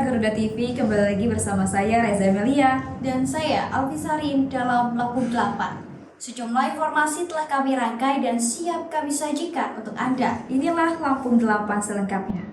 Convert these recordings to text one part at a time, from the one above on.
Garuda TV, kembali lagi bersama saya Reza Melia dan saya Alfisarin dalam Lampung 8. Sejumlah informasi telah kami rangkai dan siap kami sajikan untuk Anda. Inilah Lampung 8 selengkapnya.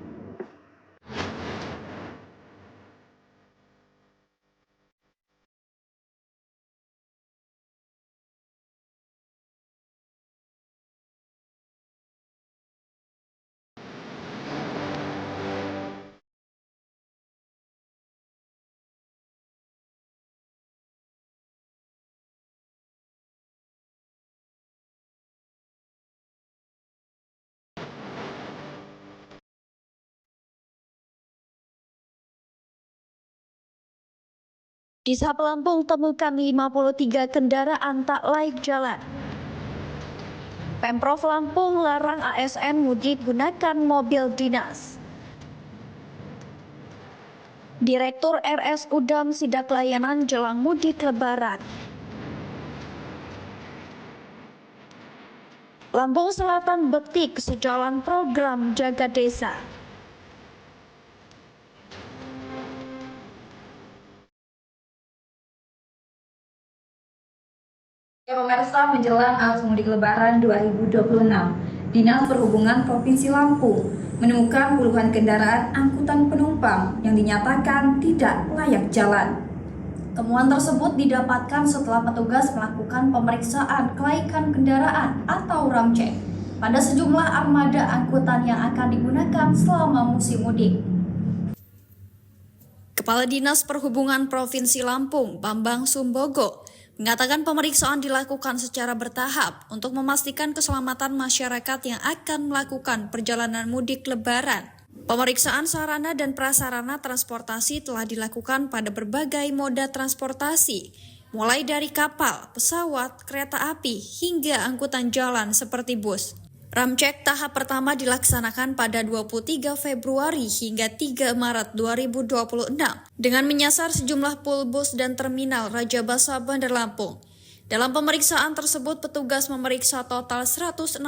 Di Sab Lampung temukan 53 kendaraan tak layak jalan. Pemprov Lampung larang ASN mudik gunakan mobil dinas. Direktur RS Udam sidak layanan jelang mudik Lebaran. Lampung Selatan betik sejalan program Jaga Desa. Ya pemirsa, menjelang arus mudik Lebaran 2026, Dinas Perhubungan Provinsi Lampung menemukan puluhan kendaraan angkutan penumpang yang dinyatakan tidak layak jalan. Temuan tersebut didapatkan setelah petugas melakukan pemeriksaan kelaikan kendaraan atau ramcek pada sejumlah armada angkutan yang akan digunakan selama musim mudik. Kepala Dinas Perhubungan Provinsi Lampung, Bambang Sumbogo, mengatakan pemeriksaan dilakukan secara bertahap untuk memastikan keselamatan masyarakat yang akan melakukan perjalanan mudik Lebaran. Pemeriksaan sarana dan prasarana transportasi telah dilakukan pada berbagai moda transportasi, mulai dari kapal, pesawat, kereta api, hingga angkutan jalan seperti bus. Ramcek tahap pertama dilaksanakan pada 23 Februari hingga 3 Maret 2026 dengan menyasar sejumlah pool bus dan terminal Raja Basa Bandar Lampung. Dalam pemeriksaan tersebut, petugas memeriksa total 168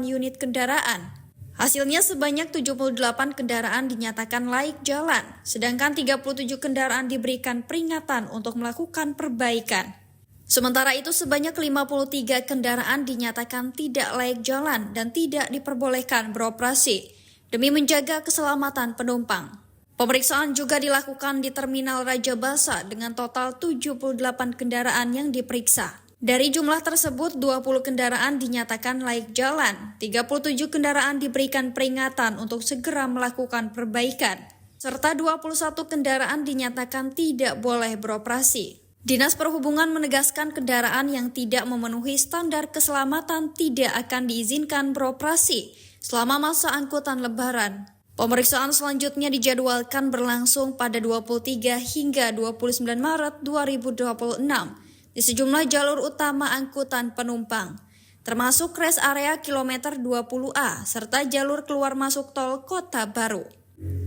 unit kendaraan. Hasilnya sebanyak 78 kendaraan dinyatakan layak jalan, sedangkan 37 kendaraan diberikan peringatan untuk melakukan perbaikan. Sementara itu sebanyak 53 kendaraan dinyatakan tidak layak jalan dan tidak diperbolehkan beroperasi demi menjaga keselamatan penumpang. Pemeriksaan juga dilakukan di Terminal Raja Basa dengan total 78 kendaraan yang diperiksa. Dari jumlah tersebut, 20 kendaraan dinyatakan layak jalan, 37 kendaraan diberikan peringatan untuk segera melakukan perbaikan, serta 21 kendaraan dinyatakan tidak boleh beroperasi. Dinas Perhubungan menegaskan kendaraan yang tidak memenuhi standar keselamatan tidak akan diizinkan beroperasi selama masa angkutan Lebaran. Pemeriksaan selanjutnya dijadwalkan berlangsung pada 23 hingga 29 Maret 2026 di sejumlah jalur utama angkutan penumpang, termasuk rest area kilometer 20A serta jalur keluar masuk tol Kota Baru.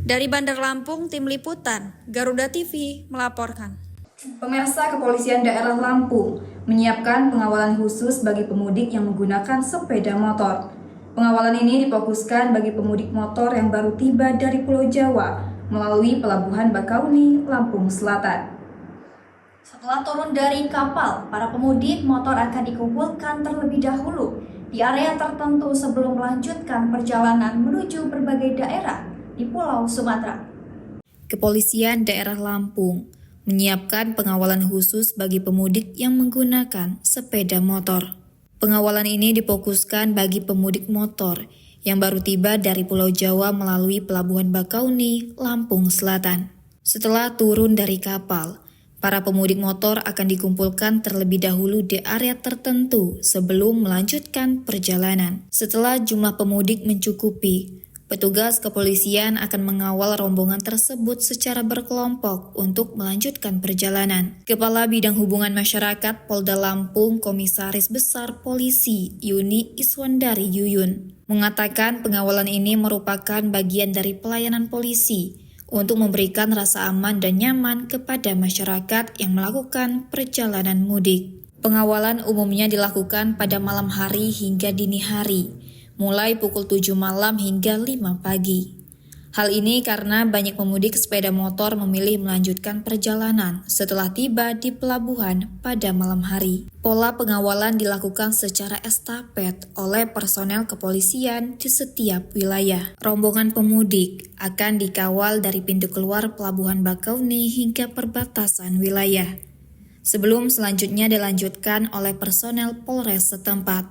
Dari Bandar Lampung, Tim Liputan Garuda TV melaporkan. Pemirsa, Kepolisian Daerah Lampung menyiapkan pengawalan khusus bagi pemudik yang menggunakan sepeda motor. Pengawalan ini difokuskan bagi pemudik motor yang baru tiba dari Pulau Jawa melalui Pelabuhan Bakauni, Lampung Selatan. Setelah turun dari kapal, para pemudik motor akan dikumpulkan terlebih dahulu di area tertentu sebelum melanjutkan perjalanan menuju berbagai daerah di Pulau Sumatera. Kepolisian Daerah Lampung menyiapkan pengawalan khusus bagi pemudik yang menggunakan sepeda motor. Pengawalan ini difokuskan bagi pemudik motor yang baru tiba dari Pulau Jawa melalui Pelabuhan Bakauni, Lampung Selatan. Setelah turun dari kapal, para pemudik motor akan dikumpulkan terlebih dahulu di area tertentu sebelum melanjutkan perjalanan. Setelah jumlah pemudik mencukupi, petugas kepolisian akan mengawal rombongan tersebut secara berkelompok untuk melanjutkan perjalanan. Kepala Bidang Hubungan Masyarakat Polda Lampung, Komisaris Besar Polisi Yuni Iswandari Yuyun, mengatakan pengawalan ini merupakan bagian dari pelayanan polisi untuk memberikan rasa aman dan nyaman kepada masyarakat yang melakukan perjalanan mudik. Pengawalan umumnya dilakukan pada malam hari hingga dini hari, mulai pukul 7 malam hingga 5 pagi. Hal ini karena banyak pemudik sepeda motor memilih melanjutkan perjalanan setelah tiba di pelabuhan pada malam hari. Pola pengawalan dilakukan secara estafet oleh personel kepolisian di setiap wilayah. Rombongan pemudik akan dikawal dari pintu keluar Pelabuhan Bakauni hingga perbatasan wilayah, sebelum selanjutnya dilanjutkan oleh personel Polres setempat.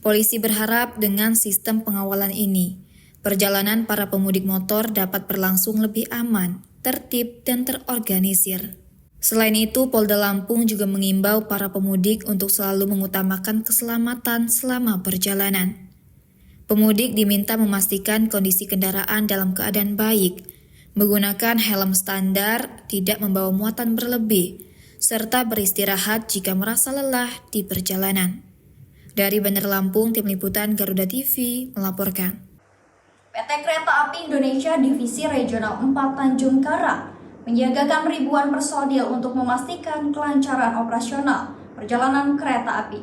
Polisi berharap dengan sistem pengawalan ini, perjalanan para pemudik motor dapat berlangsung lebih aman, tertib, dan terorganisir. Selain itu, Polda Lampung juga mengimbau para pemudik untuk selalu mengutamakan keselamatan selama perjalanan. Pemudik diminta memastikan kondisi kendaraan dalam keadaan baik, menggunakan helm standar, tidak membawa muatan berlebih, serta beristirahat jika merasa lelah di perjalanan. Dari Bandar Lampung, Tim Liputan Garuda TV melaporkan. PT Kereta Api Indonesia Divisi Regional 4 Tanjung Karang menyiagakan ribuan personil untuk memastikan kelancaran operasional perjalanan kereta api.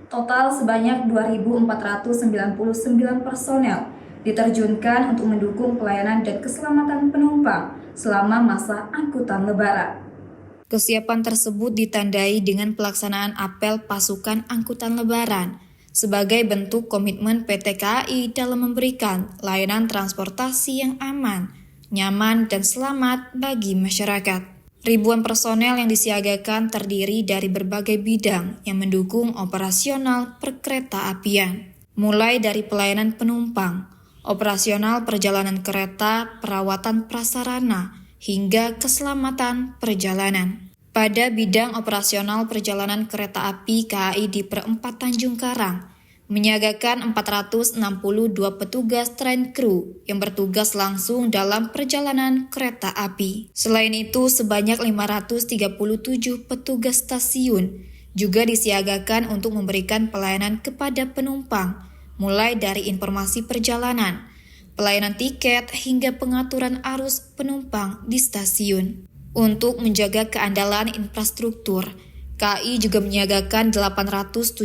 Total sebanyak 2.499 personel diterjunkan untuk mendukung pelayanan dan keselamatan penumpang selama masa angkutan Lebaran. Kesiapan tersebut ditandai dengan pelaksanaan apel pasukan angkutan Lebaran sebagai bentuk komitmen PT KAI dalam memberikan layanan transportasi yang aman, nyaman, dan selamat bagi masyarakat. Ribuan personel yang disiagakan terdiri dari berbagai bidang yang mendukung operasional perkereta apian, mulai dari pelayanan penumpang, operasional perjalanan kereta, perawatan prasarana, hingga keselamatan perjalanan. Pada bidang operasional perjalanan kereta api, KAI di Per-4 Tanjung Karang menyiagakan 462 petugas train crew yang bertugas langsung dalam perjalanan kereta api. Selain itu, sebanyak 537 petugas stasiun juga disiagakan untuk memberikan pelayanan kepada penumpang, mulai dari informasi perjalanan, pelayanan tiket, hingga pengaturan arus penumpang di stasiun. Untuk menjaga keandalan infrastruktur, KAI juga menyiagakan 870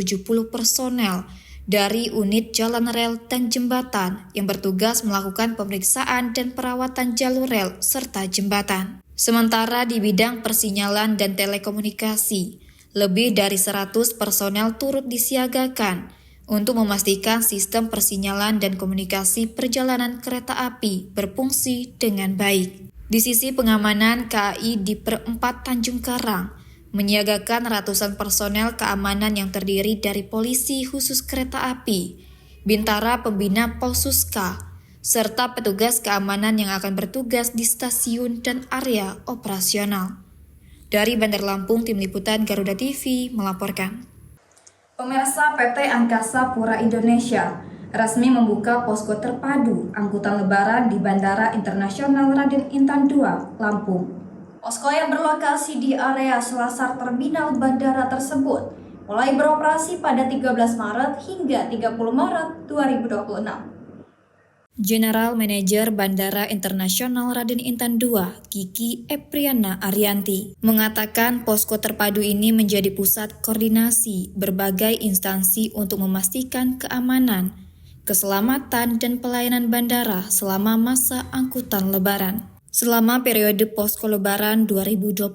personel dari unit jalan rel dan jembatan yang bertugas melakukan pemeriksaan dan perawatan jalur rel serta jembatan. Sementara di bidang persinyalan dan telekomunikasi, lebih dari 100 personel turut disiagakan untuk memastikan sistem persinyalan dan komunikasi perjalanan kereta api berfungsi dengan baik. Di sisi pengamanan, KAI di Per-4 Tanjung Karang menyiagakan ratusan personel keamanan yang terdiri dari polisi khusus kereta api, bintara pembina Polsuska, serta petugas keamanan yang akan bertugas di stasiun dan area operasional. Dari Bandar Lampung, Tim Liputan Garuda TV melaporkan. Pemirsa, PT Angkasa Pura Indonesia resmi membuka posko terpadu angkutan Lebaran di Bandara Internasional Raden Intan II, Lampung. Posko yang berlokasi di area selasar terminal bandara tersebut mulai beroperasi pada 13 Maret hingga 30 Maret 2026. General Manager Bandara Internasional Raden Intan II, Kiki Epriana Arianti, mengatakan posko terpadu ini menjadi pusat koordinasi berbagai instansi untuk memastikan keamanan, keselamatan, dan pelayanan bandara selama masa angkutan Lebaran. Selama periode posko Lebaran 2026,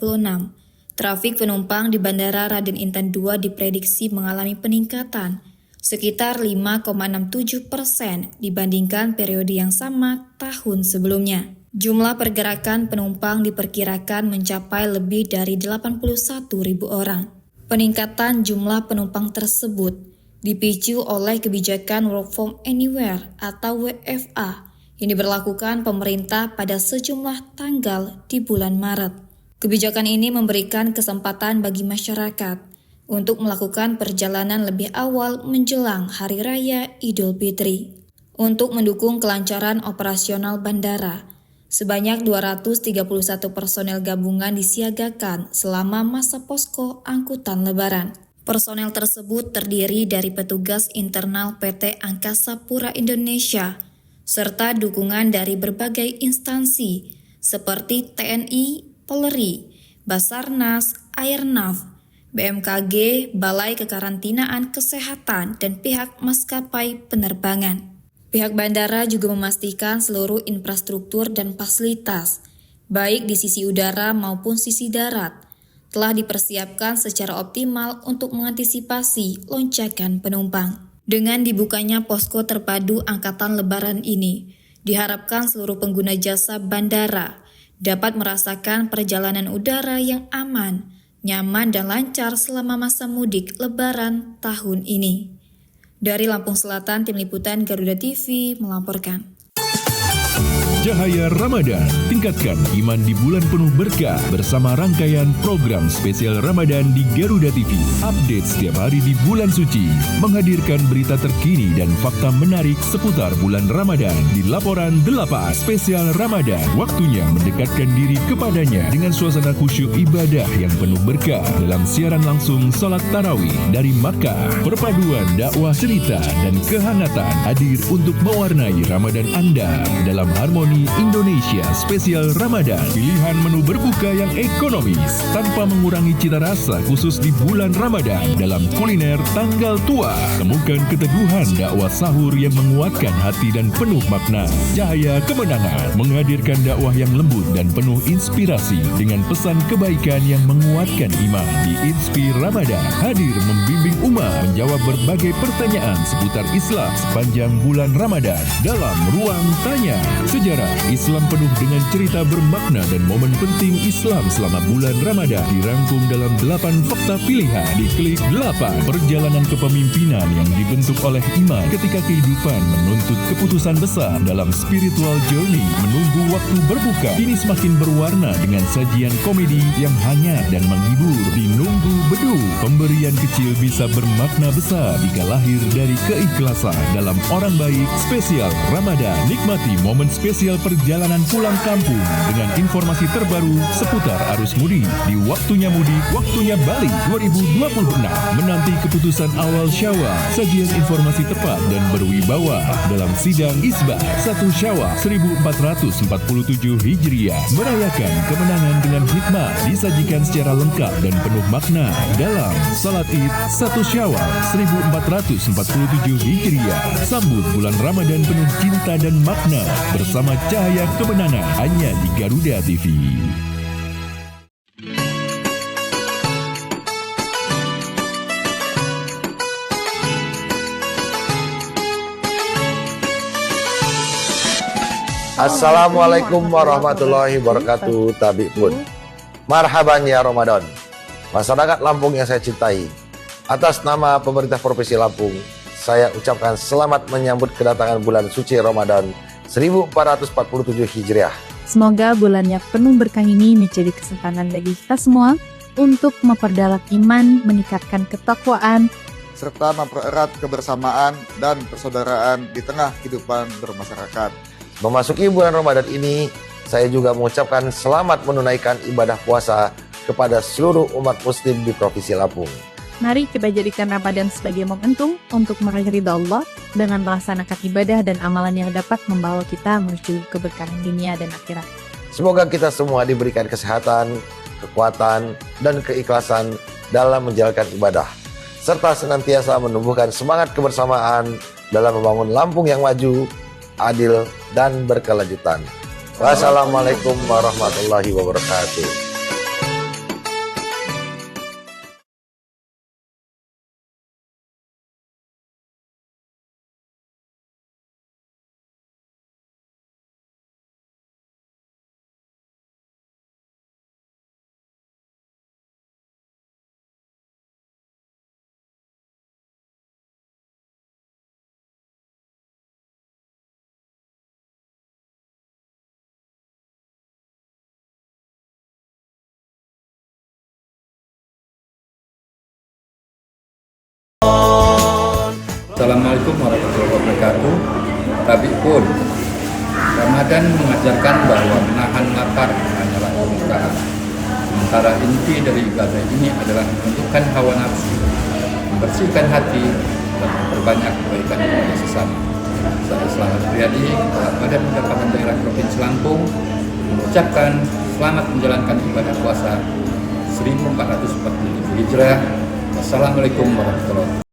trafik penumpang di Bandara Raden Intan II diprediksi mengalami peningkatan sekitar 5,67% dibandingkan periode yang sama tahun sebelumnya. Jumlah pergerakan penumpang diperkirakan mencapai lebih dari 81.000 orang. Peningkatan jumlah penumpang tersebut dipicu oleh kebijakan Work from Anywhere atau WFA yang diberlakukan pemerintah pada sejumlah tanggal di bulan Maret. Kebijakan ini memberikan kesempatan bagi masyarakat untuk melakukan perjalanan lebih awal menjelang Hari Raya Idul Fitri. Untuk mendukung kelancaran operasional bandara, sebanyak 231 personel gabungan disiagakan selama masa posko angkutan Lebaran. Personel tersebut terdiri dari petugas internal PT Angkasa Pura Indonesia, serta dukungan dari berbagai instansi seperti TNI, Polri, Basarnas, Airnav, BMKG, Balai Kekarantinaan Kesehatan, dan pihak maskapai penerbangan. Pihak bandara juga memastikan seluruh infrastruktur dan fasilitas, baik di sisi udara maupun sisi darat, telah dipersiapkan secara optimal untuk mengantisipasi lonjakan penumpang. Dengan dibukanya posko terpadu angkatan lebaran ini, diharapkan seluruh pengguna jasa bandara dapat merasakan perjalanan udara yang aman, nyaman dan lancar selama masa mudik lebaran tahun ini. Dari Lampung Selatan, Tim Liputan Garuda TV melaporkan. Cahaya Ramadan, tingkatkan iman di bulan penuh berkah bersama rangkaian program spesial Ramadan di Garuda TV. Update setiap hari di bulan suci, menghadirkan berita terkini dan fakta menarik seputar bulan Ramadan. Di Laporan 8 spesial Ramadan, waktunya mendekatkan diri kepadanya dengan suasana khusyuk ibadah yang penuh berkah dalam siaran langsung salat tarawih dari Makkah. Perpaduan dakwah cerita dan kehangatan hadir untuk mewarnai Ramadan Anda dalam harmoni Indonesia spesial Ramadan. Pilihan menu berbuka yang ekonomis tanpa mengurangi cita rasa khusus di bulan Ramadan dalam kuliner tanggal tua. Temukan keteguhan dakwah sahur yang menguatkan hati dan penuh makna. Cahaya Kemenangan menghadirkan dakwah yang lembut dan penuh inspirasi dengan pesan kebaikan yang menguatkan iman. Di Inspir Ramadan hadir membimbing umat menjawab berbagai pertanyaan seputar Islam sepanjang bulan Ramadan dalam Ruang Tanya. Sejarah Islam penuh dengan cerita bermakna dan momen penting Islam selama bulan Ramadan dirangkum dalam 8 fakta pilihan di Klik 8. Perjalanan kepemimpinan yang dibentuk oleh iman ketika kehidupan menuntut keputusan besar dalam spiritual journey menunggu waktu berbuka kini semakin berwarna dengan sajian komedi yang hangat dan menghibur. Di Nunggu Bedu, pemberian kecil bisa bermakna besar jika lahir dari keikhlasan dalam orang baik spesial Ramadan. Nikmati momen spesial perjalanan pulang kampung dengan informasi terbaru seputar arus mudik. Di Waktunya Mudik, Waktunya Balik 2026 menanti keputusan awal Syawal, sajian informasi tepat dan berwibawa dalam sidang Isbah 1 Syawal 1447 Hijriah. Merayakan kemenangan dengan hikmah disajikan secara lengkap dan penuh makna dalam Salat Id 1 Syawal 1447 Hijriah. Sambut bulan Ramadan penuh cinta dan makna bersama Cahaya Kemenangan hanya di Garuda TV. Assalamualaikum warahmatullahi wabarakatuh. Tabi pun marhaban ya Ramadan. Masyarakat Lampung yang saya cintai, atas nama pemerintah Provinsi Lampung, saya ucapkan selamat menyambut kedatangan bulan suci Ramadan 1447 Hijriah. Semoga bulan yang penuh berkah ini menjadi kesempatan bagi kita semua untuk memperdalam iman, meningkatkan ketakwaan, serta mempererat kebersamaan dan persaudaraan di tengah kehidupan bermasyarakat. Memasuki bulan Ramadan ini, saya juga mengucapkan selamat menunaikan ibadah puasa kepada seluruh umat muslim di Provinsi Lampung. Mari kita jadikan Ramadan sebagai momentum untuk meraih ridha Allah dengan melaksanakan ibadah dan amalan yang dapat membawa kita menuju keberkahan dunia dan akhirat. Semoga kita semua diberikan kesehatan, kekuatan, dan keikhlasan dalam menjalankan ibadah, serta senantiasa menumbuhkan semangat kebersamaan dalam membangun Lampung yang maju, adil, dan berkelanjutan. Wassalamualaikum warahmatullahi wabarakatuh. Assalamualaikum warahmatullahi wabarakatuh. Tapi pun Ramadan mengajarkan bahwa menahan lapar hanyalah kebutaan. Sementara inti dari ibadah ini adalah menundukkan hawa nafsu, membersihkan hati, dan memperbanyak kebaikan kepada sesama. Saya Selamat Priyadi, Kepala Badan Pendapatan Daerah Provinsi Lampung, mengucapkan selamat menjalankan ibadah puasa 1447 Hijriah. Wassalamualaikum warahmatullahi wabarakatuh.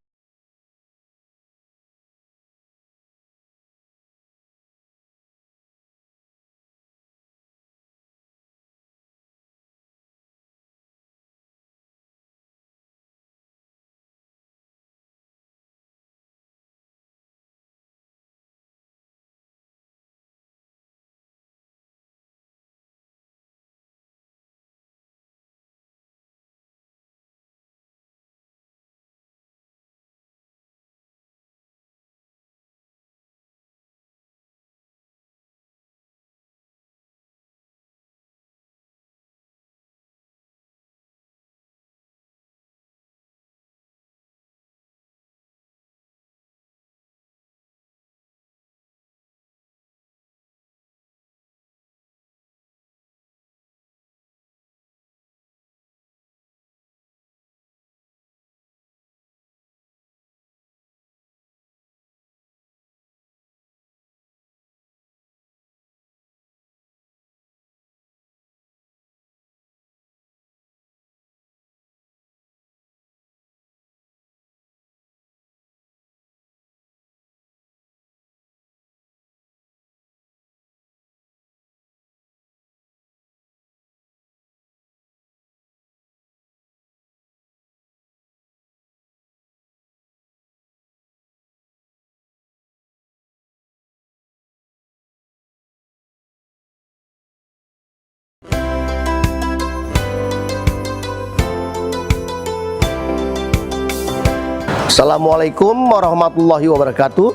Assalamualaikum warahmatullahi wabarakatuh.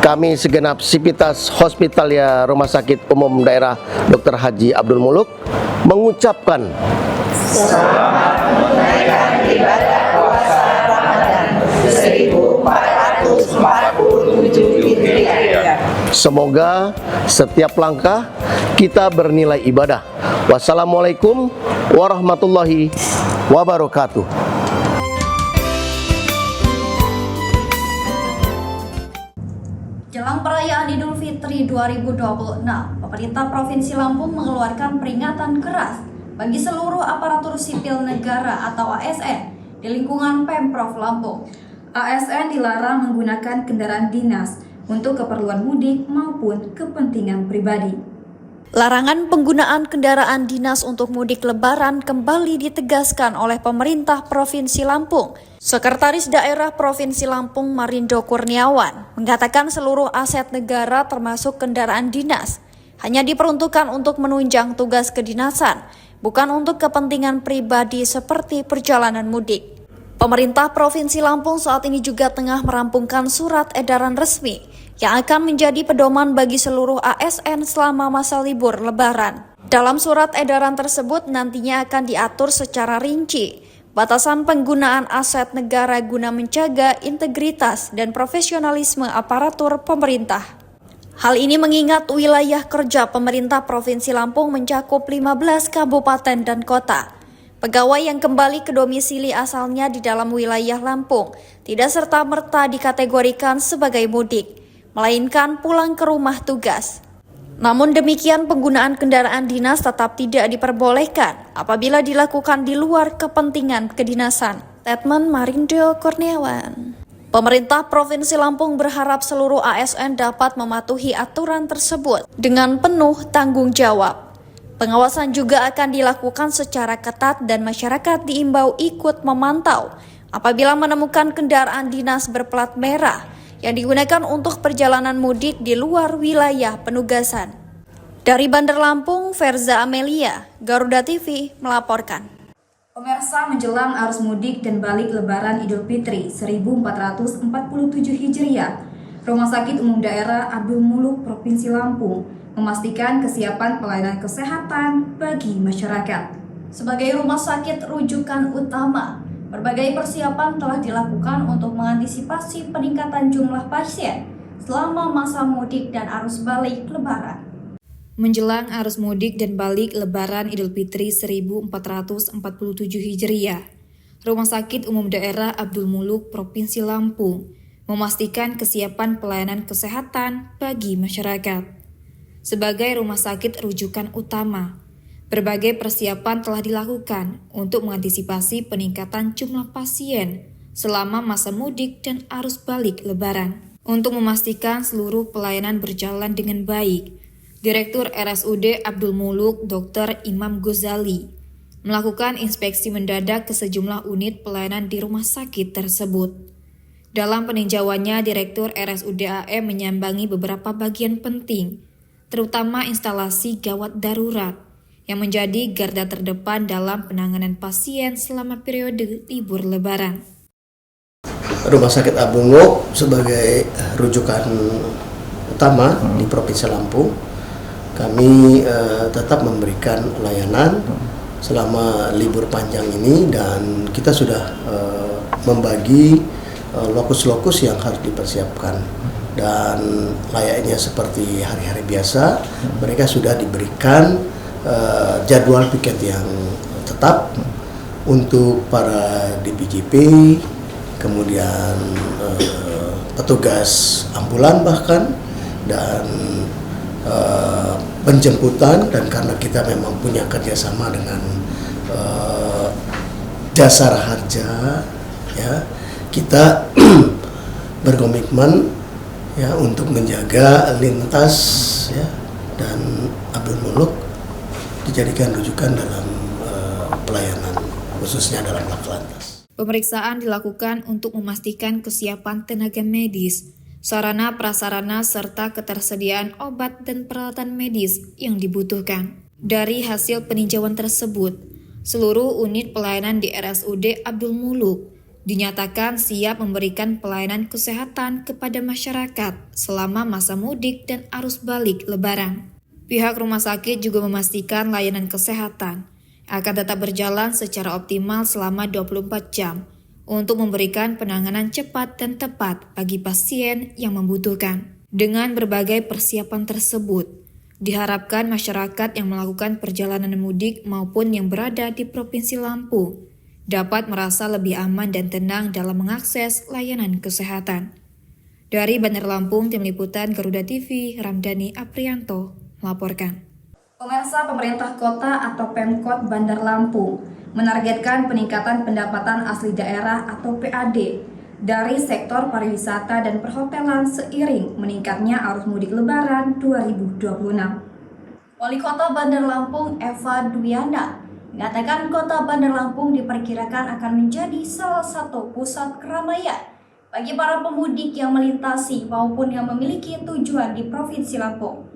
Kami segenap Sivitas Hospitalia Rumah Sakit Umum Daerah Dr. Haji Abdul Muluk mengucapkan selamat menunaikan ibadah puasa Ramadan 1447 Hijriah. Semoga setiap langkah kita bernilai ibadah. Wassalamualaikum warahmatullahi wabarakatuh. Jelang perayaan Idul Fitri 2026, pemerintah Provinsi Lampung mengeluarkan peringatan keras bagi seluruh aparatur sipil negara atau ASN di lingkungan Pemprov Lampung. ASN dilarang menggunakan kendaraan dinas untuk keperluan mudik maupun kepentingan pribadi. Larangan penggunaan kendaraan dinas untuk mudik lebaran kembali ditegaskan oleh pemerintah Provinsi Lampung. Sekretaris Daerah Provinsi Lampung Marindo Kurniawan mengatakan seluruh aset negara termasuk kendaraan dinas hanya diperuntukkan untuk menunjang tugas kedinasan, bukan untuk kepentingan pribadi seperti perjalanan mudik. Pemerintah Provinsi Lampung saat ini juga tengah merampungkan surat edaran resmi yang akan menjadi pedoman bagi seluruh ASN selama masa libur Lebaran. Dalam surat edaran tersebut nantinya akan diatur secara rinci batasan penggunaan aset negara guna menjaga integritas dan profesionalisme aparatur pemerintah. Hal ini mengingat wilayah kerja pemerintah Provinsi Lampung mencakup 15 kabupaten dan kota. Pegawai yang kembali ke domisili asalnya di dalam wilayah Lampung tidak serta-merta dikategorikan sebagai mudik, melainkan pulang ke rumah tugas. Namun demikian, penggunaan kendaraan dinas tetap tidak diperbolehkan apabila dilakukan di luar kepentingan kedinasan. Statement Marindo Kurniawan. Pemerintah Provinsi Lampung berharap seluruh ASN dapat mematuhi aturan tersebut dengan penuh tanggung jawab. Pengawasan juga akan dilakukan secara ketat dan masyarakat diimbau ikut memantau apabila menemukan kendaraan dinas berplat merah yang digunakan untuk perjalanan mudik di luar wilayah penugasan. Dari Bandar Lampung, Verza Amelia, Garuda TV melaporkan. Pemirsa, menjelang arus mudik dan balik Lebaran Idul Fitri 1447 Hijriah, Rumah Sakit Umum Daerah Abdul Muluk Provinsi Lampung memastikan kesiapan pelayanan kesehatan bagi masyarakat. Sebagai rumah sakit rujukan utama, berbagai persiapan telah dilakukan untuk mengantisipasi peningkatan jumlah pasien selama masa mudik dan arus balik Lebaran. Menjelang arus mudik dan balik Lebaran Idul Fitri 1447 Hijriah, Rumah Sakit Umum Daerah Abdul Muluk Provinsi Lampung memastikan kesiapan pelayanan kesehatan bagi masyarakat. Sebagai rumah sakit rujukan utama, berbagai persiapan telah dilakukan untuk mengantisipasi peningkatan jumlah pasien selama masa mudik dan arus balik Lebaran. Untuk memastikan seluruh pelayanan berjalan dengan baik, Direktur RSUD Abdul Muluk Dr. Imam Ghazali melakukan inspeksi mendadak ke sejumlah unit pelayanan di rumah sakit tersebut. Dalam peninjauannya, Direktur RSUD AM menyambangi beberapa bagian penting, terutama instalasi gawat darurat yang menjadi garda terdepan dalam penanganan pasien selama periode libur Lebaran. Rumah Sakit Abdul Muluk sebagai rujukan utama di Provinsi Lampung, kami tetap memberikan layanan selama libur panjang ini, dan kita sudah membagi lokus-lokus yang harus dipersiapkan. Dan layaknya seperti hari-hari biasa, mereka sudah diberikan jadwal piket yang tetap untuk para DPJP, kemudian petugas ambulan bahkan, dan penjemputan. Dan karena kita memang punya kerjasama dengan Jasara Harja, ya, kita berkomitmen ya untuk menjaga lintas ya, dan Abdul Muluk dijadikan rujukan dalam pelayanan khususnya dalam Lantas. Pemeriksaan dilakukan untuk memastikan kesiapan tenaga medis, sarana prasarana serta ketersediaan obat dan peralatan medis yang dibutuhkan. Dari hasil peninjauan tersebut, seluruh unit pelayanan di RSUD Abdul Muluk dinyatakan siap memberikan pelayanan kesehatan kepada masyarakat selama masa mudik dan arus balik Lebaran. Pihak rumah sakit juga memastikan layanan kesehatan akan tetap berjalan secara optimal selama 24 jam untuk memberikan penanganan cepat dan tepat bagi pasien yang membutuhkan. Dengan berbagai persiapan tersebut, diharapkan masyarakat yang melakukan perjalanan mudik maupun yang berada di Provinsi Lampung dapat merasa lebih aman dan tenang dalam mengakses layanan kesehatan. Dari Bandar Lampung, Tim Liputan Garuda TV, Ramdhani Aprianto melaporkan. Pemirsa, pemerintah kota atau Pemkot Bandar Lampung menargetkan peningkatan pendapatan asli daerah atau PAD dari sektor pariwisata dan perhotelan seiring meningkatnya arus mudik Lebaran 2026. Wali Kota Bandar Lampung Eva Dwiana mengatakan Kota Bandar Lampung diperkirakan akan menjadi salah satu pusat keramaian bagi para pemudik yang melintasi maupun yang memiliki tujuan di Provinsi Lampung.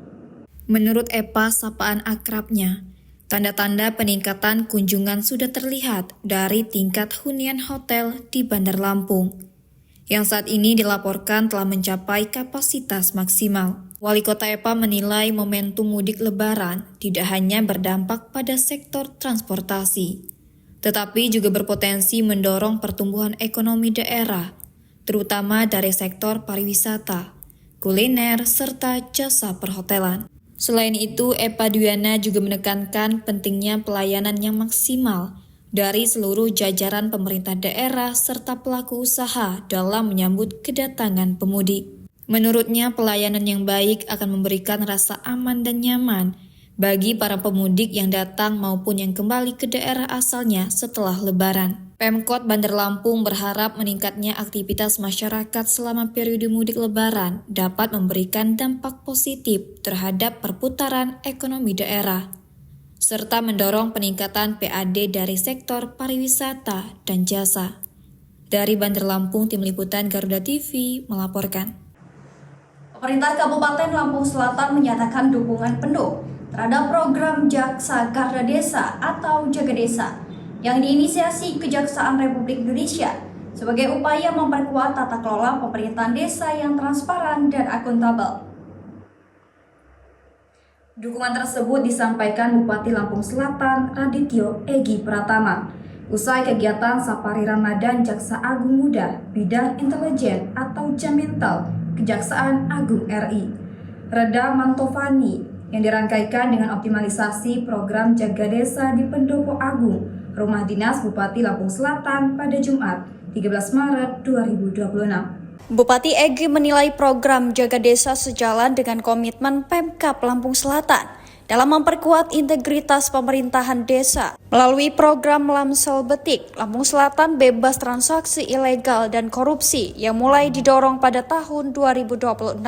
Menurut Eva, sapaan akrabnya, tanda-tanda peningkatan kunjungan sudah terlihat dari tingkat hunian hotel di Bandar Lampung, yang saat ini dilaporkan telah mencapai kapasitas maksimal. Wali Kota Eva menilai momentum mudik Lebaran tidak hanya berdampak pada sektor transportasi, tetapi juga berpotensi mendorong pertumbuhan ekonomi daerah, terutama dari sektor pariwisata, kuliner, serta jasa perhotelan. Selain itu, Eva Dwiana juga menekankan pentingnya pelayanan yang maksimal dari seluruh jajaran pemerintah daerah serta pelaku usaha dalam menyambut kedatangan pemudik. Menurutnya, pelayanan yang baik akan memberikan rasa aman dan nyaman bagi para pemudik yang datang maupun yang kembali ke daerah asalnya setelah Lebaran. Pemkot Bandar Lampung berharap meningkatnya aktivitas masyarakat selama periode mudik Lebaran dapat memberikan dampak positif terhadap perputaran ekonomi daerah, serta mendorong peningkatan PAD dari sektor pariwisata dan jasa. Dari Bandar Lampung, Tim Liputan Garuda TV melaporkan. Pemerintah Kabupaten Lampung Selatan menyatakan dukungan penuh terhadap program Jaksa Garda Desa atau Jaga Desa yang diinisiasi Kejaksaan Republik Indonesia sebagai upaya memperkuat tata kelola pemerintahan desa yang transparan dan akuntabel. Dukungan tersebut disampaikan Bupati Lampung Selatan Radityo Egi Pratama usai kegiatan Safari Ramadan Jaksa Agung Muda Bidang Intelijen atau Jamintel Kejaksaan Agung RI Reda Mantovani yang dirangkaikan dengan optimalisasi program Jaga Desa di Pendopo Agung, Rumah Dinas Bupati Lampung Selatan pada Jumat 13 Maret 2026. Bupati Egi menilai program Jaga Desa sejalan dengan komitmen Pemkab Lampung Selatan dalam memperkuat integritas pemerintahan desa. Melalui program Lamsel Betik, Lampung Selatan bebas transaksi ilegal dan korupsi yang mulai didorong pada tahun 2026.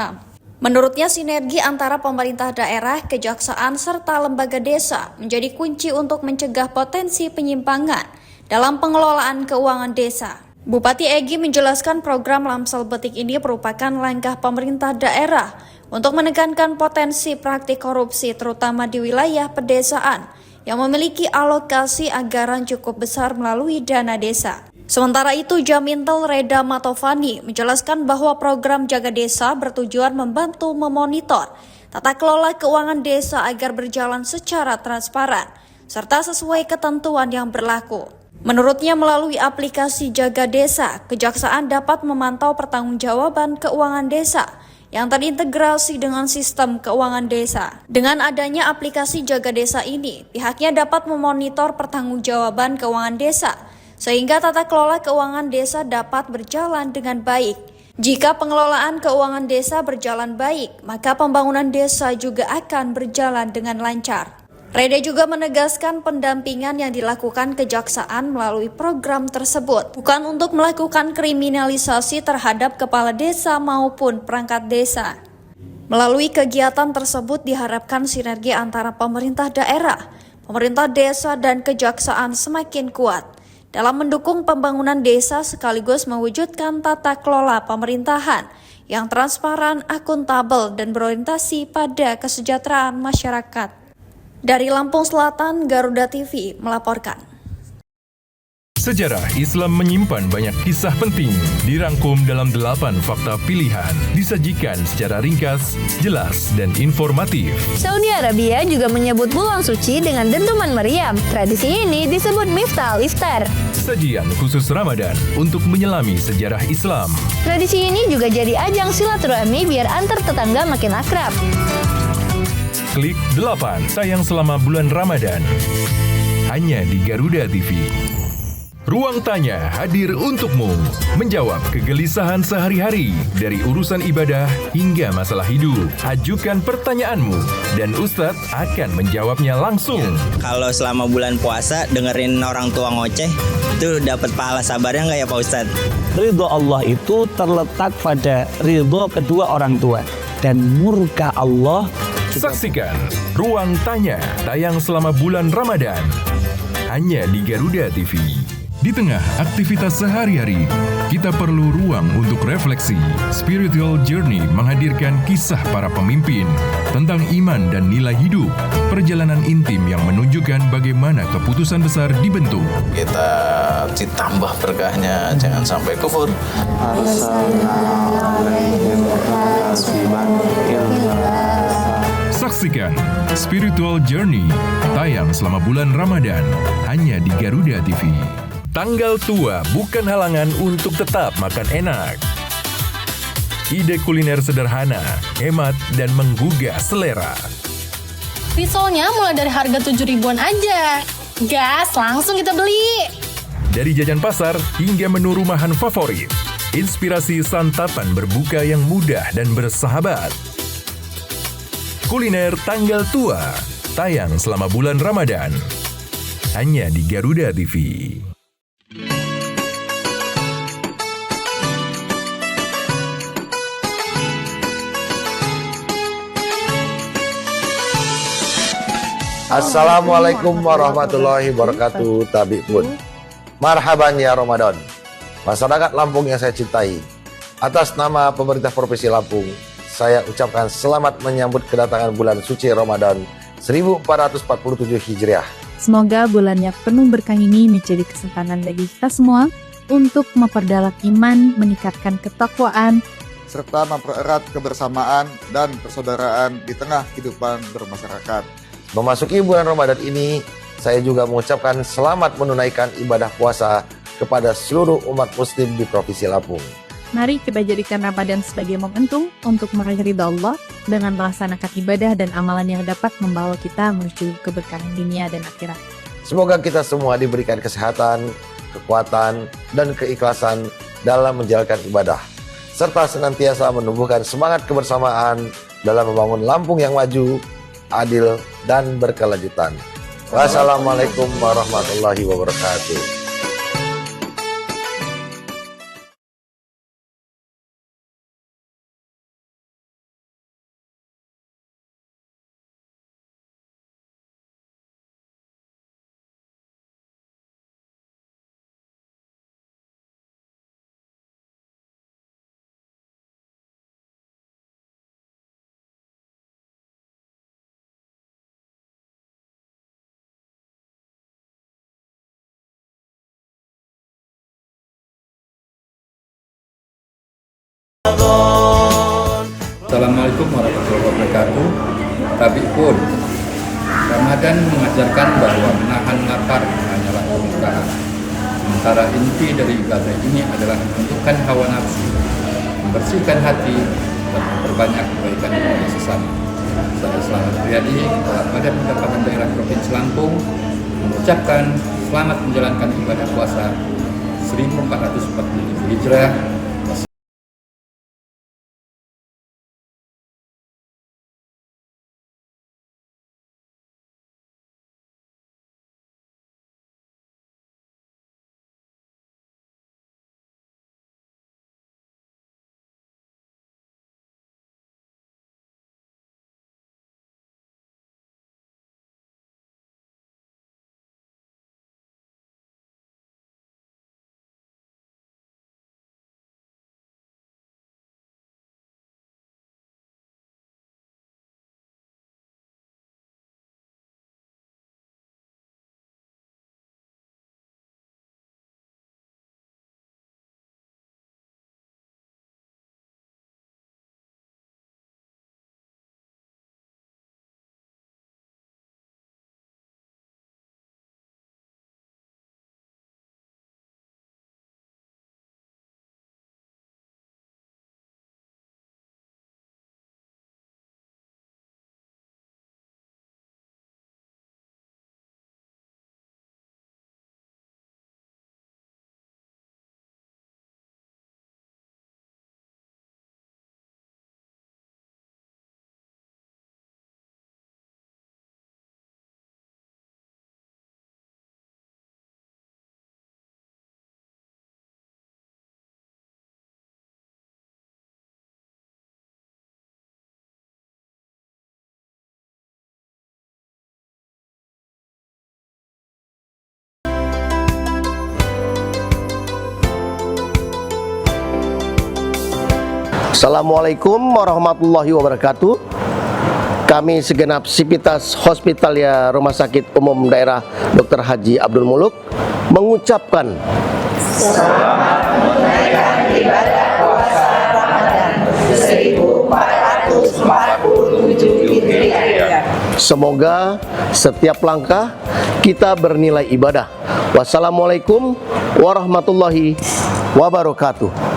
Menurutnya, sinergi antara pemerintah daerah, kejaksaan, serta lembaga desa menjadi kunci untuk mencegah potensi penyimpangan dalam pengelolaan keuangan desa. Bupati Egi menjelaskan program Lamsel Betik ini merupakan langkah pemerintah daerah untuk menekankan potensi praktik korupsi terutama di wilayah pedesaan yang memiliki alokasi anggaran cukup besar melalui dana desa. Sementara itu, Jamintel Reda Mantovani menjelaskan bahwa program Jaga Desa bertujuan membantu memonitor tata kelola keuangan desa agar berjalan secara transparan serta sesuai ketentuan yang berlaku. Menurutnya, melalui aplikasi Jaga Desa, Kejaksaan dapat memantau pertanggungjawaban keuangan desa yang terintegrasi dengan sistem keuangan desa. Dengan adanya aplikasi Jaga Desa ini, pihaknya dapat memonitor pertanggungjawaban keuangan desa, sehingga tata kelola keuangan desa dapat berjalan dengan baik. Jika pengelolaan keuangan desa berjalan baik, maka pembangunan desa juga akan berjalan dengan lancar. Reda juga menegaskan pendampingan yang dilakukan Kejaksaan melalui program tersebut bukan untuk melakukan kriminalisasi terhadap kepala desa maupun perangkat desa. Melalui kegiatan tersebut diharapkan sinergi antara pemerintah daerah, pemerintah desa, dan Kejaksaan semakin kuat dalam mendukung pembangunan desa sekaligus mewujudkan tata kelola pemerintahan yang transparan, akuntabel, dan berorientasi pada kesejahteraan masyarakat. Dari Lampung Selatan, Garuda TV melaporkan. Sejarah Islam menyimpan banyak kisah penting, dirangkum dalam 8 fakta pilihan, disajikan secara ringkas, jelas, dan informatif. Saudi Arabia juga menyebut bulan suci dengan dentuman meriam. Tradisi ini disebut Miftah al-Iftar. Sajian khusus Ramadan untuk menyelami sejarah Islam. Tradisi ini juga jadi ajang silaturahmi biar antar tetangga makin akrab. Klik 8 sayang selama bulan Ramadan. Hanya di Garuda TV. Ruang Tanya hadir untukmu, menjawab kegelisahan sehari-hari dari urusan ibadah hingga masalah hidup. Ajukan pertanyaanmu dan Ustadz akan menjawabnya langsung. Kalau selama bulan puasa dengerin orang tua ngoceh, itu dapat pahala sabarnya nggak ya Pak Ustadz? Ridho Allah itu terletak pada ridho kedua orang tua dan murka Allah. Saksikan Ruang Tanya tayang selama bulan Ramadan hanya di Garuda TV. Di tengah aktivitas sehari-hari, kita perlu ruang untuk refleksi. Spiritual Journey menghadirkan kisah para pemimpin tentang iman dan nilai hidup, perjalanan intim yang menunjukkan bagaimana keputusan besar dibentuk. Kita ditambah berkahnya, jangan sampai kufur. Saksikan Spiritual Journey tayang selama bulan Ramadan hanya di Garuda TV. Tanggal tua bukan halangan untuk tetap makan enak. Ide kuliner sederhana, hemat, dan menggugah selera. Risolnya mulai dari harga 7 ribuan aja. Gas, langsung kita beli. Dari jajan pasar hingga menu rumahan favorit. Inspirasi santapan berbuka yang mudah dan bersahabat. Kuliner tanggal tua, tayang selama bulan Ramadan. Hanya di Garuda TV. Assalamualaikum warahmatullahi wabarakatuh. Tabi pun marhaban ya Ramadan. Masyarakat Lampung yang saya cintai, atas nama pemerintah Provinsi Lampung, saya ucapkan selamat menyambut kedatangan bulan suci Ramadan 1447 Hijriah. Semoga bulannya penuh berkah ini menjadi kesempatan bagi kita semua untuk memperdalam iman, meningkatkan ketakwaan, serta mempererat kebersamaan dan persaudaraan di tengah kehidupan bermasyarakat. Memasuki bulan Ramadan ini, saya juga mengucapkan selamat menunaikan ibadah puasa kepada seluruh umat muslim di Provinsi Lampung. Mari kita jadikan Ramadan sebagai momentum untuk meraih ridha Allah dengan melaksanakan ibadah dan amalan yang dapat membawa kita menuju keberkahan dunia dan akhirat. Semoga kita semua diberikan kesehatan, kekuatan, dan keikhlasan dalam menjalankan ibadah, serta senantiasa menumbuhkan semangat kebersamaan dalam membangun Lampung yang maju, adil, dan berkelanjutan. Wassalamualaikum warahmatullahi wabarakatuh. Assalamualaikum warahmatullahi wabarakatuh. Tapi pun Ramadan mengajarkan bahwa menahan lapar hanyalah kebutuhan. Sementara inti dari ibadah ini adalah menundukkan hawa nafsu, membersihkan hati, dan memperbanyak kebaikan kepada sesama. Saya Selamat Riyadi, Kepala Badan Pendapatan Daerah Provinsi Lampung, mengucapkan selamat menjalankan ibadah puasa 1447 Hijriah Assalamualaikum warahmatullahi wabarakatuh. Kami segenap Sipitas Hospitalia Rumah Sakit Umum Daerah Dr. Haji Abdul Muluk mengucapkan Selamat menunaikan ibadah puasa Ramadan 1447 Hijriah. semoga setiap langkah kita bernilai ibadah. Wassalamualaikum warahmatullahi wabarakatuh.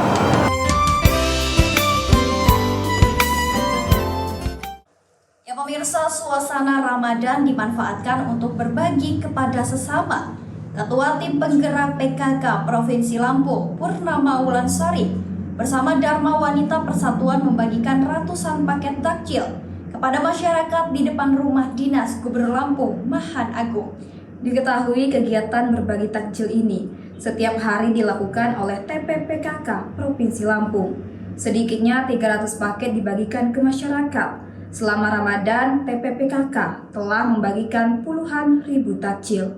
Ya pemirsa, suasana Ramadan dimanfaatkan untuk berbagi kepada sesama. Ketua Tim Penggerak PKK Provinsi Lampung, Purnama Wulansari, bersama Dharma Wanita Persatuan membagikan ratusan paket takjil kepada masyarakat di depan rumah dinas Gubernur Lampung, Mahan Agung. Diketahui kegiatan berbagi takjil ini setiap hari dilakukan oleh TPPKK Provinsi Lampung. Sedikitnya 300 paket dibagikan ke masyarakat. Selama Ramadan, TPPKK telah membagikan puluhan ribu takjil.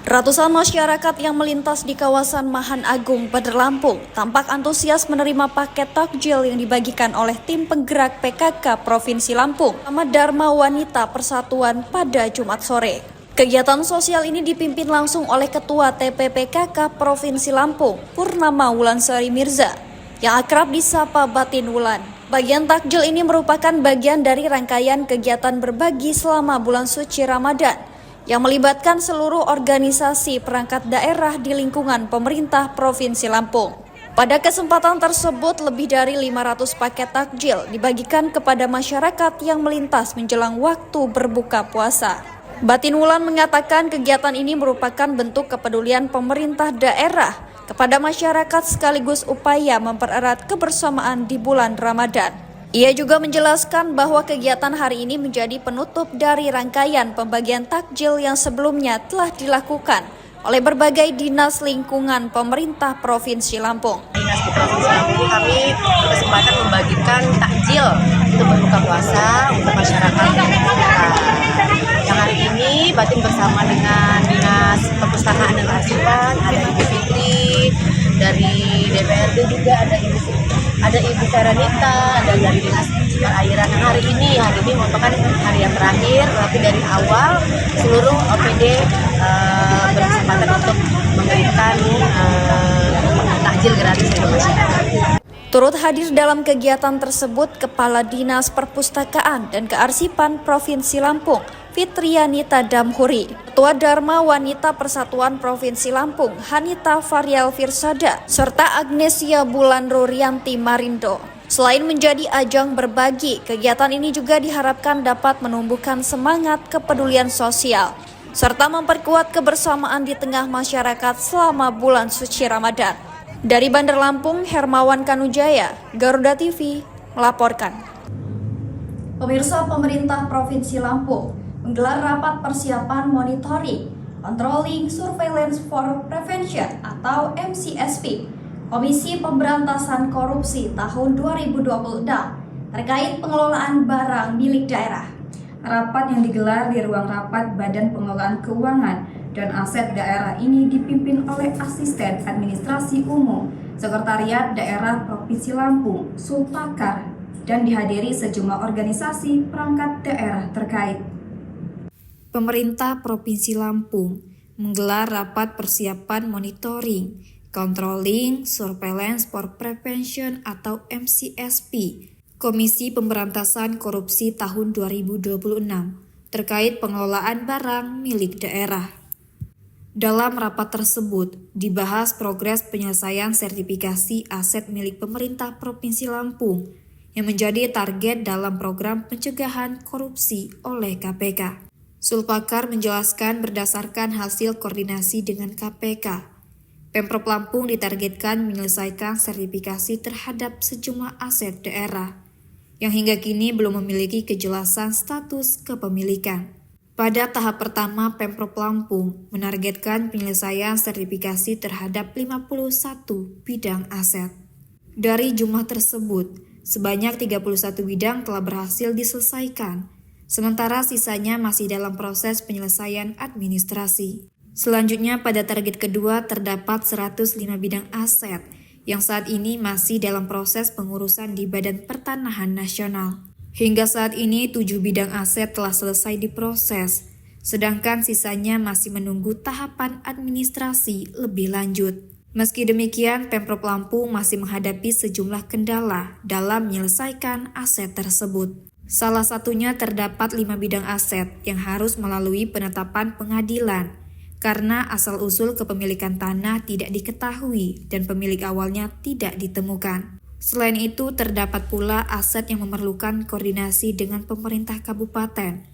Ratusan masyarakat yang melintas di kawasan Mahan Agung, Badar Lampung tampak antusias menerima paket takjil yang dibagikan oleh tim penggerak PKK Provinsi Lampung sama Dharma Wanita Persatuan pada Jumat sore. Kegiatan sosial ini dipimpin langsung oleh Ketua TPPKK Provinsi Lampung, Purnama Wulansari Mirza, yang akrab disapa Batin Wulan. Bagian takjil ini merupakan bagian dari rangkaian kegiatan berbagi selama bulan suci Ramadan yang melibatkan seluruh organisasi perangkat daerah di lingkungan pemerintah Provinsi Lampung. Pada kesempatan tersebut, lebih dari 500 paket takjil dibagikan kepada masyarakat yang melintas menjelang waktu berbuka puasa. Batin Wulan mengatakan kegiatan ini merupakan bentuk kepedulian pemerintah daerah kepada masyarakat sekaligus upaya mempererat kebersamaan di bulan Ramadan. Ia juga menjelaskan bahwa kegiatan hari ini menjadi penutup dari rangkaian pembagian takjil yang sebelumnya telah dilakukan oleh berbagai dinas lingkungan pemerintah Provinsi Lampung. Dinas di Provinsi Lampung kami berkesempatan membagikan takjil untuk berbuka puasa untuk masyarakat. Yang hari ini Batin bersama dengan Dinas Perpustakaan dan Arsipan, ada Ibu Fitri, dari DPRD juga ada Ibu Veranita, ada dari Dinas Perairan. Dan hari ini merupakan hari yang terakhir, tapi dari awal seluruh OPD berkesempatan untuk memberikan takjil gratis untuk masyarakat. Turut hadir dalam kegiatan tersebut Kepala Dinas Perpustakaan dan Kearsipan Provinsi Lampung, Fitrianita Damhuri, Ketua Dharma Wanita Persatuan Provinsi Lampung, Hanita Varial Firsada, serta Agnesia Bulan Rurianti Marindo. Selain menjadi ajang berbagi, kegiatan ini juga diharapkan dapat menumbuhkan semangat kepedulian sosial, serta memperkuat kebersamaan di tengah masyarakat selama bulan suci Ramadan. Dari Bandar Lampung, Hermawan Kanujaya, Garuda TV, melaporkan. Pemirsa, pemerintah Provinsi Lampung menggelar rapat persiapan monitoring, controlling, surveillance for prevention atau MCSP, Komisi Pemberantasan Korupsi tahun 2026 terkait pengelolaan barang milik daerah. Rapat yang digelar di ruang rapat Badan Pengelolaan Keuangan dan Aset Daerah ini dipimpin oleh Asisten Administrasi Umum Sekretariat Daerah Provinsi Lampung, Sulpakar, dan dihadiri sejumlah organisasi perangkat daerah terkait. Pemerintah Provinsi Lampung menggelar rapat persiapan monitoring, controlling, surveillance for prevention atau MCSP, Komisi Pemberantasan Korupsi tahun 2026 terkait pengelolaan barang milik daerah. Dalam rapat tersebut, dibahas progres penyelesaian sertifikasi aset milik pemerintah Provinsi Lampung yang menjadi target dalam program pencegahan korupsi oleh KPK. Sulpakar menjelaskan berdasarkan hasil koordinasi dengan KPK, Pemprov Lampung ditargetkan menyelesaikan sertifikasi terhadap sejumlah aset daerah yang hingga kini belum memiliki kejelasan status kepemilikan. Pada tahap pertama, Pemprov Lampung menargetkan penyelesaian sertifikasi terhadap 51 bidang aset. Dari jumlah tersebut, sebanyak 31 bidang telah berhasil diselesaikan, sementara sisanya masih dalam proses penyelesaian administrasi. Selanjutnya, pada target kedua terdapat 105 bidang aset yang saat ini masih dalam proses pengurusan di Badan Pertanahan Nasional. Hingga saat ini 7 bidang aset telah selesai diproses, sedangkan sisanya masih menunggu tahapan administrasi lebih lanjut. Meski demikian, Pemprov Lampung masih menghadapi sejumlah kendala dalam menyelesaikan aset tersebut. Salah satunya terdapat 5 bidang aset yang harus melalui penetapan pengadilan karena asal-usul kepemilikan tanah tidak diketahui dan pemilik awalnya tidak ditemukan. Selain itu, terdapat pula aset yang memerlukan koordinasi dengan pemerintah kabupaten,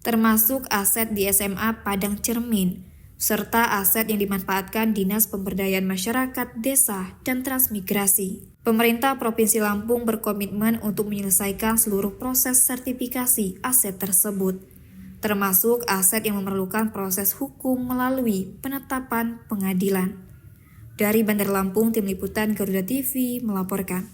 termasuk aset di SMA Padang Cermin, serta aset yang dimanfaatkan Dinas Pemberdayaan Masyarakat Desa dan Transmigrasi. Pemerintah Provinsi Lampung berkomitmen untuk menyelesaikan seluruh proses sertifikasi aset tersebut, termasuk aset yang memerlukan proses hukum melalui penetapan pengadilan. Dari Bandar Lampung, Tim Liputan Garuda TV melaporkan.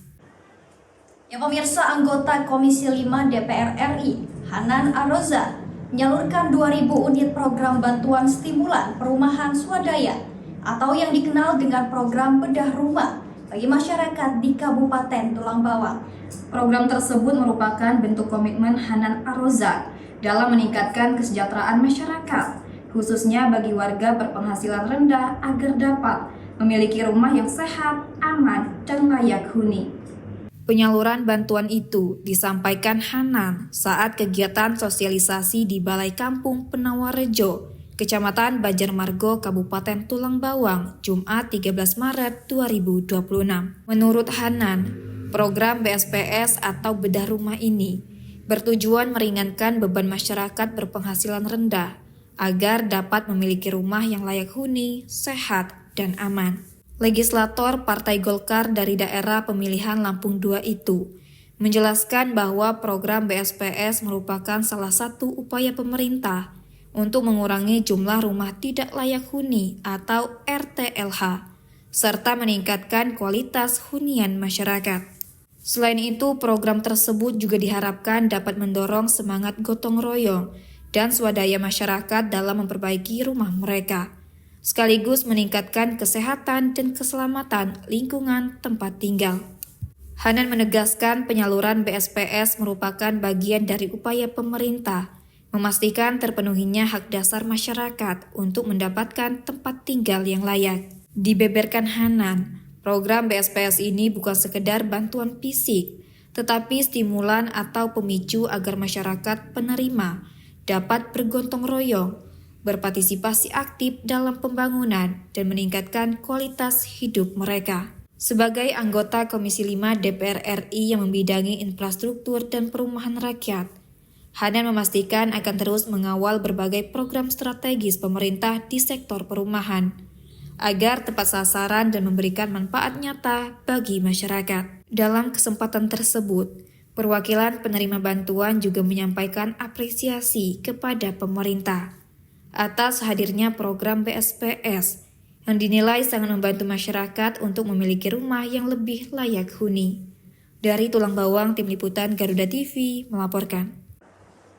Ya pemirsa, anggota Komisi 5 DPR RI, Hanan Aroza, menyalurkan 2.000 unit program bantuan stimulan perumahan swadaya atau yang dikenal dengan program bedah rumah bagi masyarakat di Kabupaten Tulang Bawang. Program tersebut merupakan bentuk komitmen Hanan Aroza dalam meningkatkan kesejahteraan masyarakat, khususnya bagi warga berpenghasilan rendah agar dapat memiliki rumah yang sehat, aman, dan layak huni. Penyaluran bantuan itu disampaikan Hanan saat kegiatan sosialisasi di Balai Kampung Penawarejo, Kecamatan Banjarmargo, Kabupaten Tulang Bawang, Jumat 13 Maret 2026. Menurut Hanan, program BSPS atau bedah rumah ini bertujuan meringankan beban masyarakat berpenghasilan rendah agar dapat memiliki rumah yang layak huni, sehat, dan aman. Legislator Partai Golkar dari daerah pemilihan Lampung II itu menjelaskan bahwa program BSPS merupakan salah satu upaya pemerintah untuk mengurangi jumlah rumah tidak layak huni atau RTLH, serta meningkatkan kualitas hunian masyarakat. Selain itu, program tersebut juga diharapkan dapat mendorong semangat gotong royong dan swadaya masyarakat dalam memperbaiki rumah mereka, sekaligus meningkatkan kesehatan dan keselamatan lingkungan tempat tinggal. Hanan menegaskan penyaluran BSPS merupakan bagian dari upaya pemerintah memastikan terpenuhinya hak dasar masyarakat untuk mendapatkan tempat tinggal yang layak. Dibeberkan Hanan, program BSPS ini bukan sekedar bantuan fisik, tetapi stimulan atau pemicu agar masyarakat penerima dapat bergotong royong, berpartisipasi aktif dalam pembangunan, dan meningkatkan kualitas hidup mereka. Sebagai anggota Komisi 5 DPR RI yang membidangi infrastruktur dan perumahan rakyat, Hanan memastikan akan terus mengawal berbagai program strategis pemerintah di sektor perumahan, agar tepat sasaran dan memberikan manfaat nyata bagi masyarakat. Dalam kesempatan tersebut, perwakilan penerima bantuan juga menyampaikan apresiasi kepada pemerintah atas hadirnya program BSPS yang dinilai sangat membantu masyarakat untuk memiliki rumah yang lebih layak huni. Dari Tulang Bawang, Tim Liputan Garuda TV melaporkan.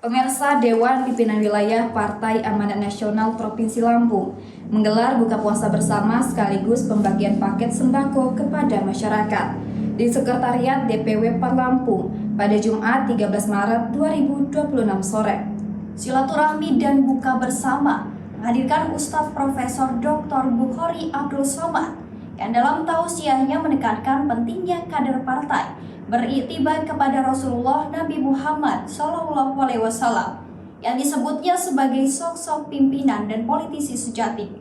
Pemirsa, Dewan Pimpinan Wilayah Partai Amanat Nasional Provinsi Lampung menggelar buka puasa bersama sekaligus pembagian paket sembako kepada masyarakat di Sekretariat DPW PAN Lampung pada Jumat 13 Maret 2026 sore. Silaturahmi dan buka bersama menghadirkan Ustadz Profesor Dr. Bukhari Abdul Somad yang dalam tausiahnya menekankan pentingnya kader partai beriktibar kepada Rasulullah Nabi Muhammad SAW yang disebutnya sebagai sosok pimpinan dan politisi sejati.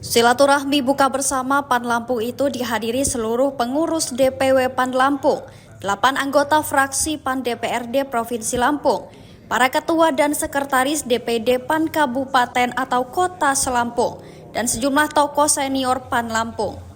Silaturahmi buka bersama PAN Lampung itu dihadiri seluruh pengurus DPW PAN Lampung, 8 anggota fraksi PAN DPRD Provinsi Lampung, para ketua dan sekretaris DPD PAN Kabupaten atau Kota Selampung, dan sejumlah tokoh senior PAN Lampung.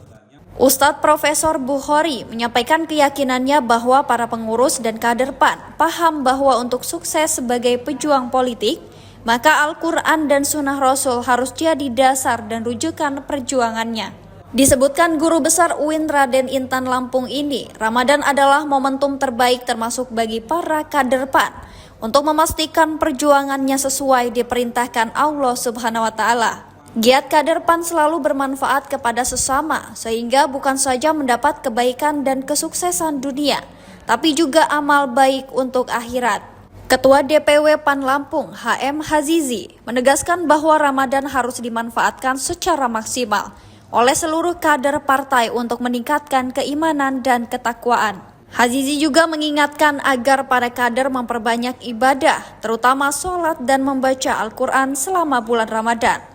Ustadz Profesor Bukhari menyampaikan keyakinannya bahwa para pengurus dan kader PAN paham bahwa untuk sukses sebagai pejuang politik, maka Al-Quran dan Sunnah Rasul harus jadi dasar dan rujukan perjuangannya. Disebutkan Guru Besar UIN Raden Intan Lampung ini, Ramadan adalah momentum terbaik termasuk bagi para kader PAN untuk memastikan perjuangannya sesuai diperintahkan Allah Subhanahu wa Ta'ala. Giat kader PAN selalu bermanfaat kepada sesama, sehingga bukan saja mendapat kebaikan dan kesuksesan dunia, tapi juga amal baik untuk akhirat. Ketua DPW PAN Lampung, HM Hazizi, menegaskan bahwa Ramadan harus dimanfaatkan secara maksimal oleh seluruh kader partai untuk meningkatkan keimanan dan ketakwaan. Hazizi juga mengingatkan agar para kader memperbanyak ibadah, terutama sholat dan membaca Al-Quran selama bulan Ramadan.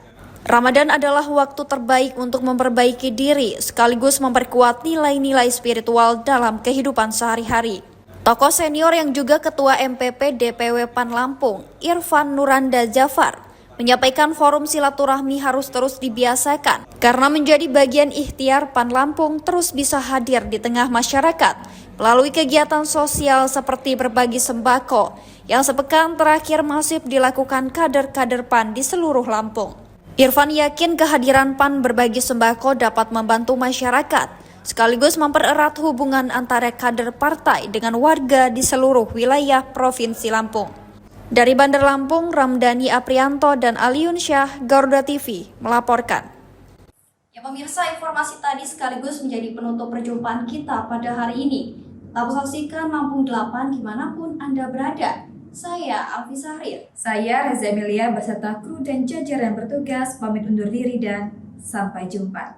Ramadan adalah waktu terbaik untuk memperbaiki diri sekaligus memperkuat nilai-nilai spiritual dalam kehidupan sehari-hari. Tokoh senior yang juga Ketua MPP DPW PAN Lampung, Irfan Nuranda Jafar, menyampaikan forum silaturahmi harus terus dibiasakan karena menjadi bagian ikhtiar PAN Lampung terus bisa hadir di tengah masyarakat melalui kegiatan sosial seperti berbagi sembako yang sepekan terakhir masif dilakukan kader-kader PAN di seluruh Lampung. Irfan yakin kehadiran PAN berbagi sembako dapat membantu masyarakat, sekaligus mempererat hubungan antara kader partai dengan warga di seluruh wilayah Provinsi Lampung. Dari Bandar Lampung, Ramdhani Aprianto dan Aliun Syah, Garuda TV melaporkan. Ya pemirsa, informasi tadi sekaligus menjadi penutup perjumpaan kita pada hari ini. Tetap saksikan Lampung 8 dimanapun Anda berada. Saya Alfi Sahrir. Saya Reza Emilia beserta kru dan jajaran bertugas pamit undur diri dan sampai jumpa.